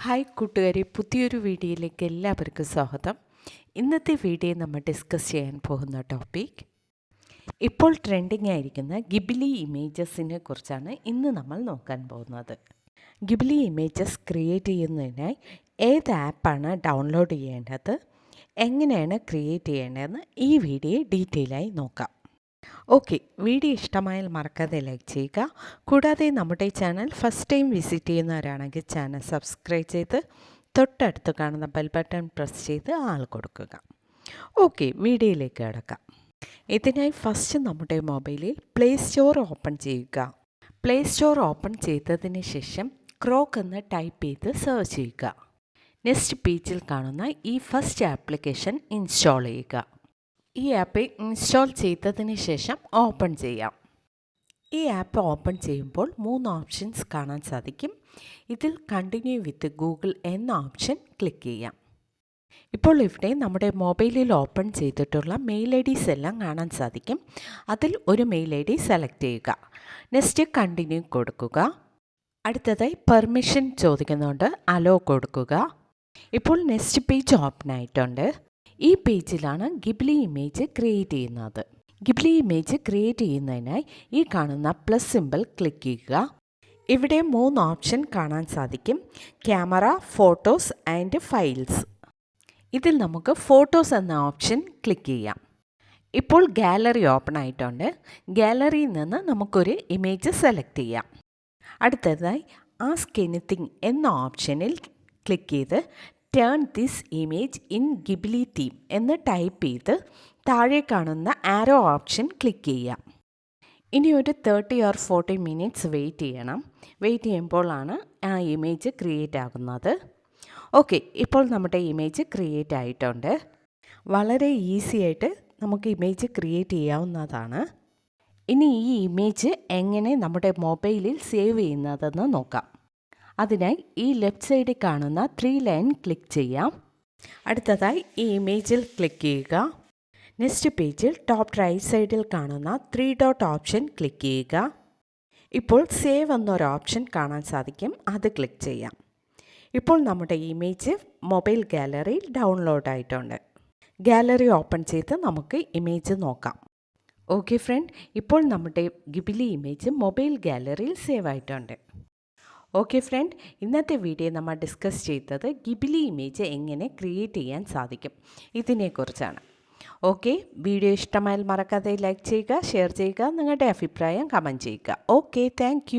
Hi കൂട്ടുകാരെ, പുതിയൊരു വീഡിയോയിലേക്ക് എല്ലാവർക്കും സ്വാഗതം. ഇന്നത്തെ വീഡിയോ നമ്മൾ ഡിസ്കസ് ചെയ്യാൻ പോകുന്ന ടോപ്പിക് ഇപ്പോൾ ട്രെൻഡിങ് ആയിരിക്കുന്ന ഗിബിലി ഇമേജസിനെ കുറിച്ചാണ് ഇന്ന് നമ്മൾ നോക്കാൻ പോകുന്നത്. ഗിബിലി ഇമേജസ് ക്രിയേറ്റ് ചെയ്യുന്നതിനായി ഏത് ആപ്പാണ് ഡൗൺലോഡ് ചെയ്യേണ്ടത്, എങ്ങനെയാണ് ക്രിയേറ്റ് ചെയ്യേണ്ടതെന്ന് ഈ വീഡിയോ ഡീറ്റെയിലായി നോക്കാം. ഓക്കെ, വീഡിയോ ഇഷ്ടമായാൽ മറക്കാതെ ലൈക്ക് ചെയ്യുക. കൂടാതെ നമ്മുടെ ചാനൽ ഫസ്റ്റ് ടൈം വിസിറ്റ് ചെയ്യുന്നവരാണെങ്കിൽ ചാനൽ സബ്സ്ക്രൈബ് ചെയ്ത് തൊട്ടടുത്ത് കാണുന്ന ബെൽ ബട്ടൺ പ്രസ് ചെയ്ത് ആൾ കൊടുക്കുക. ഓക്കെ, വീഡിയോയിലേക്ക് കിടക്കാം. ഇതിനായി ഫസ്റ്റ് നമ്മുടെ മൊബൈലിൽ പ്ലേ സ്റ്റോർ ഓപ്പൺ ചെയ്യുക. പ്ലേ സ്റ്റോർ ഓപ്പൺ ചെയ്തതിന് ശേഷം ക്രോക്ക് എന്ന് ടൈപ്പ് ചെയ്ത് സെർച്ച് ചെയ്യുക. നെക്സ്റ്റ് പേജിൽ കാണുന്ന ഈ ഫസ്റ്റ് ആപ്ലിക്കേഷൻ ഇൻസ്റ്റാൾ ചെയ്യുക. ഈ ആപ്പ് ഇൻസ്റ്റാൾ ചെയ്തതിന് ശേഷം ഓപ്പൺ ചെയ്യാം. ഈ ആപ്പ് ഓപ്പൺ ചെയ്യുമ്പോൾ 3 ഓപ്ഷൻസ് കാണാൻ സാധിക്കും. ഇതിൽ കണ്ടിന്യൂ വിത്ത് ഗൂഗിൾ എന്ന ഓപ്ഷൻ ക്ലിക്ക് ചെയ്യാം. ഇപ്പോൾ ഇവിടെ നമ്മുടെ മൊബൈലിൽ ഓപ്പൺ ചെയ്തിട്ടുള്ള മെയിൽ IDs എല്ലാം കാണാൻ സാധിക്കും. അതിൽ ഒരു മെയിൽ ID സെലക്ട് ചെയ്യുക. നെക്സ്റ്റ് കണ്ടിന്യൂ കൊടുക്കുക. അടുത്തതായി പെർമിഷൻ ചോദിക്കുന്നുണ്ട്, അലോ കൊടുക്കുക. ഇപ്പോൾ നെക്സ്റ്റ് പേജ് ഓപ്പൺ ആയിട്ടുണ്ട്. ഈ പേജിലാണ് ഗിബിലി ഇമേജ് ക്രിയേറ്റ് ചെയ്യുന്നത്. ഗിബിലി ഇമേജ് ക്രിയേറ്റ് ചെയ്യുന്നതിനായി ഈ കാണുന്ന പ്ലസ് സിമ്പിൾ ക്ലിക്ക് ചെയ്യുക. ഇവിടെ 3 ഓപ്ഷൻ കാണാൻ സാധിക്കും: ക്യാമറ, ഫോട്ടോസ് ആൻഡ് ഫയൽസ്. ഇതിൽ നമുക്ക് ഫോട്ടോസ് എന്ന ഓപ്ഷൻ ക്ലിക്ക് ചെയ്യാം. ഇപ്പോൾ ഗാലറി ഓപ്പൺ ആയിട്ടുണ്ട്. ഗാലറിയിൽ നിന്ന് നമുക്കൊരു ഇമേജ് സെലക്ട് ചെയ്യാം. അടുത്തതായി ആസ്ക് എനിത്തിങ് എന്ന ഓപ്ഷനിൽ ക്ലിക്ക് ചെയ്ത് turn this image in Ghibli theme എന്ന് ടൈപ്പ് ചെയ്ത് താഴെ കാണുന്ന ആരോ ഓപ്ഷൻ ക്ലിക്ക് ചെയ്യാം. ഇനി ഒരു 30 or 40 മിനിറ്റ്സ് വെയിറ്റ് ചെയ്യണം. വെയിറ്റ് ചെയ്യുമ്പോഴാണ് ആ ഇമേജ് ക്രിയേറ്റ് ആകുന്നത്. ഓക്കെ, ഇപ്പോൾ നമ്മുടെ ഇമേജ് ക്രിയേറ്റ് ആയിട്ടുണ്ട്. വളരെ ഈസി ആയിട്ട് നമുക്ക് ഇമേജ് ക്രിയേറ്റ് ചെയ്യാവുന്നതാണ്. ഇനി ഈ ഇമേജ് എങ്ങനെ നമ്മുടെ മൊബൈലിൽ സേവ് ചെയ്യുന്നതെന്ന് നോക്കാം. അതിനായി ഈ ലെഫ്റ്റ് സൈഡിൽ കാണുന്ന 3 ലൈൻ ക്ലിക്ക് ചെയ്യാം. അടുത്തതായി ഈ ഇമേജിൽ ക്ലിക്ക് ചെയ്യുക. നെക്സ്റ്റ് പേജിൽ ടോപ്പ് റൈറ്റ് സൈഡിൽ കാണുന്ന 3 ഡോട്ട് ഓപ്ഷൻ ക്ലിക്ക് ചെയ്യുക. ഇപ്പോൾ സേവ് എന്നൊരു ഓപ്ഷൻ കാണാൻ സാധിക്കും, അത് ക്ലിക്ക് ചെയ്യാം. ഇപ്പോൾ നമ്മുടെ ഇമേജ് മൊബൈൽ ഗാലറിയിൽ ഡൗൺലോഡ് ആയിട്ടുണ്ട്. ഗാലറി ഓപ്പൺ ചെയ്ത് നമുക്ക് ഇമേജ് നോക്കാം. ഓക്കെ ഫ്രണ്ട്, ഇപ്പോൾ നമ്മുടെ ഗിബിലി ഇമേജ് മൊബൈൽ ഗാലറിയിൽ സേവ് ആയിട്ടുണ്ട്. ഓക്കെ ഫ്രണ്ട്, ഇന്നത്തെ വീഡിയോ നമ്മൾ ഡിസ്കസ് ചെയ്തത് ഗിബിലി ഇമേജ് എങ്ങനെ ക്രിയേറ്റ് ചെയ്യാൻ സാധിക്കും ഇതിനെക്കുറിച്ചാണ്. ഓക്കെ, വീഡിയോ ഇഷ്ടമായാൽ മറക്കാതെ ലൈക്ക് ചെയ്യുക, ഷെയർ ചെയ്യുക, നിങ്ങളുടെ അഭിപ്രായം കമൻറ്റ് ചെയ്യുക. Okay, thank